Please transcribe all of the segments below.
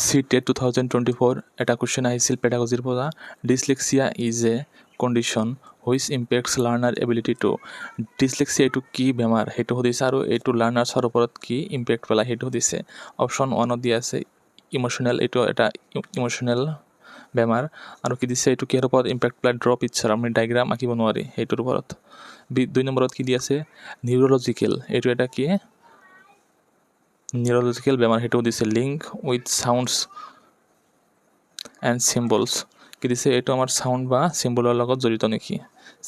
CTET 2024 এটা question আহিছিল পেডাগজিৰ পৰা। Dyslexia is a condition which impacts learner ability to. Dyslexia এইটো কি বেমাৰ সেইটো সুধিছে, আৰু এইটো লাৰ্ণাৰ্ছৰ ওপৰত কি ইম্পেক্ট পেলায় সেইটো সুধিছে। অপশ্যন 1ত দিয়া আছে ইম'চনেল, এইটো এটা ইম'চনেল বেমাৰ। আৰু কি দিছে, এইটো কিহৰ ওপৰত ইম্পেক্ট পেলায়, ড্ৰ পিকচাৰ, আমি ডায়েগ্ৰাম আঁকিব নোৱাৰি সেইটোৰ ওপৰত। 2 নম্বৰত কি দি আছে নিউৰলজিকেল, এইটো এটা কি নিউৰলজিকেল বেমাৰ সেইটো দিছে। Link with sounds and symbols, কি দিছে এইটো আমাৰ চাউণ্ড বা চিম্বলৰ লগত জড়িত নেকি।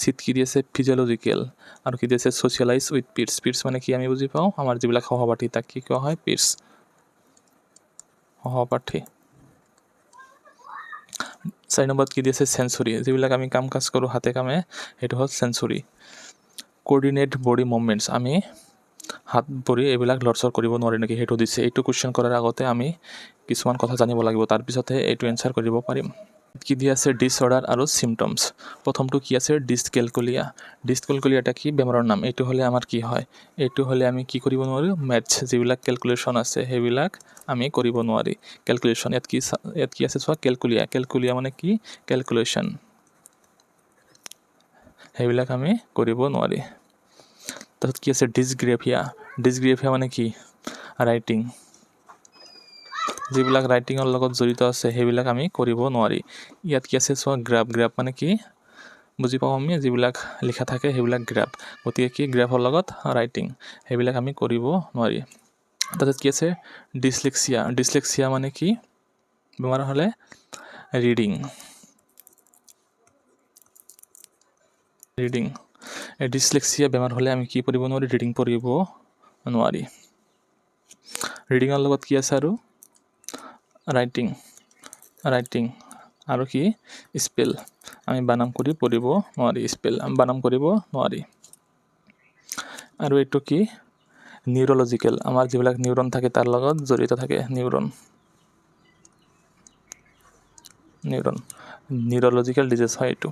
চিত কি দি আছে ফিজিঅলজিকেল, আৰু কি দি আছে ছ'চিয়েলাইজ উইথ পিটছ। পিটছ মানে কি আমি বুজি পাওঁ, আমাৰ যিবিলাক সহপাঠী তাক কি কোৱা হয়, পিটছ, সহপাঠী। 4 নম্বৰত কি দি আছে চেঞ্চুৰী, যিবিলাক আমি কাম কাজ কৰোঁ হাতে কামে সেইটো হ'ল চেঞ্চুৰী। কোঅৰ্ডিনেট বডি মুভমেণ্টছ, আমি হাত ভৰি এইবিলাক লৰচৰ কৰিব নোৱাৰি নেকি সেইটো দিছে। এইটো কুৱেশ্যন কৰাৰ আগতে আমি কিছুমান কথা জানিব লাগিব, তাৰপিছতহে এইটো এনচাৰ কৰিব পাৰিম। কি দি আছে ডিছঅৰ্ডাৰ আৰু চিমটমছ। প্ৰথমটো কি আছে ডিছকেলকুলিয়া। ডিছকেলকুলিয়া এটা কি বেমাৰৰ নাম। এইটো হ'লে আমাৰ কি হয়, এইটো হ'লে আমি কি কৰিব নোৱাৰোঁ, মেথছ যিবিলাক কেলকুলেশ্যন আছে সেইবিলাক আমি কৰিব নোৱাৰি। কেলকুলেশ্যন ইয়াত কি আছে চোৱা, কেলকুলিয়া। কেলকুলিয়া মানে কি কেলকুলেশ্যন, সেইবিলাক আমি কৰিব নোৱাৰি। তাৰপিছত কি আছে ডিছগ্ৰেফিয়া। ডিছগ্ৰেফিয়া মানে কি ৰাইটিং, যিবিলাক ৰাইটিঙৰ লগত জড়িত আছে সেইবিলাক আমি কৰিব নোৱাৰি। ইয়াত কি আছে চোৱা গ্ৰাফ। গ্ৰাফ মানে কি বুজি পাওঁ আমি, যিবিলাক লিখা থাকে সেইবিলাক গ্ৰাফ। গতিকে কি গ্ৰাফৰ লগত ৰাইটিং সেইবিলাক আমি কৰিব নোৱাৰি। তাৰপিছত কি আছে ডিছলেক্সিয়া। ডিছলেক্সিয়া মানে কি বেমাৰ হ'লে ৰিডিং। ডিছলেক্সিয়া বেমাৰ হ'লে আমি কি পঢ়িব নোৱাৰি, ৰিডিং পঢ়িব নোৱাৰি। ৰিডিঙৰ লগত কি আছে আৰু ৰাইটিং। আৰু কি স্পেল, আমি বানাম কৰি পঢ়িব নোৱাৰি, স্পেল আমি বানাম কৰিব নোৱাৰি। আৰু এইটো কি নিউৰলজিকেল, আমাৰ যিবিলাক নিউৰন থাকে তাৰ লগত জড়িত থাকে। নিউৰলজিকেল ডিজিজ হয় এইটো।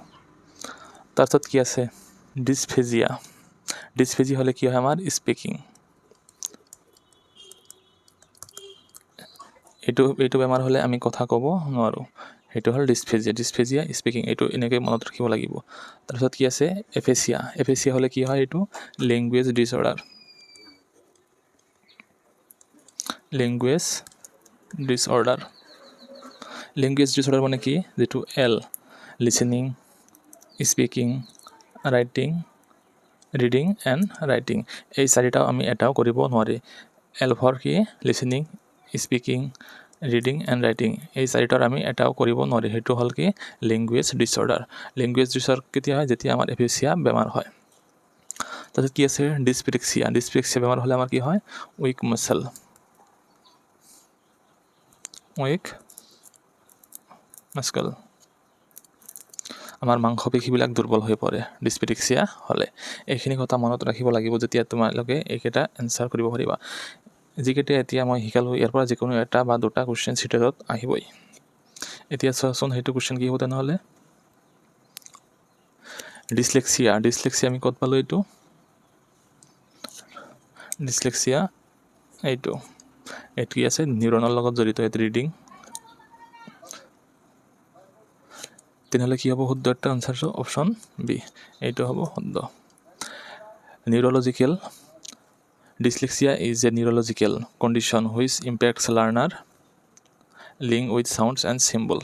তাৰপিছত কি আছে ডিছফেজিয়া। ডিছফেজিয়া হ'লে কি হয় আমাৰ স্পিকিং। এইটো বেমাৰ হ'লে আমি কথা ক'ব নোৱাৰোঁ, সেইটো হ'ল ডিছফেজিয়া। ডিছফেজিয়া স্পিকিং, এইটো এনেকৈ মনত ৰাখিব লাগিব। তাৰপিছত কি আছে এফেচিয়া। এফেচিয়া হ'লে কি হয়, এইটো লেংগুৱেজ ডিছঅৰ্ডাৰ। লেংগুৱেজ ডিছঅৰ্ডাৰ মানে কি, যিটো listening, speaking, writing, reading and writing, এই চাৰিটাও আমি এটাও কৰিব নোৱাৰি। ফৰ কি listening, speaking, reading and writing, এই চাৰিটাৰ আমি এটাও কৰিব নোৱাৰি, সেইটো হ'ল কি লেংগুৱেজ ডিছঅৰ্ডাৰ। লেংগুৱেজ ডিছঅৰ্ডাৰ কেতিয়া হয়, যেতিয়া আমাৰ এফেচিয়া বেমাৰ হয়। তাৰপিছত কি আছে ডিছপেক্সিয়া। ডিছপেক্সিয়া বেমাৰ হ'লে আমাৰ কি হয় উইক মাচল, আমাৰ মাংসপেশীবিলাক দুৰ্বল হৈ পৰে ডিছপেক্সিয়া হ'লে। এইখিনি কথা মনত ৰাখিব লাগিব যেতিয়া তোমালোকে এইকেইটা এনচাৰ কৰিব পাৰিবা। যিকেইটা এতিয়া মই শিকালোঁ ইয়াৰ পৰা যিকোনো এটা বা দুটা কুৱেশ্যন চিটেটত আহিবই। এতিয়া চোৱাচোন সেইটো কুৱেশ্যন কি হ'ব তেনেহ'লে। ডিছলেক্সিয়া আমি ক'ত পালোঁ, এইটো ডিছলেক্সিয়া এইটো কি আছে নিউৰনৰ লগত জড়িত, এইটো ৰিডিং। তেনেহ'লে কি হ'ব শুদ্ধ এটা আনচাৰটো অপশ্যন বি, এইটো হ'ব শুদ্ধ। Neurological dyslexia is a neurological condition which impacts learner link with sounds and symbol.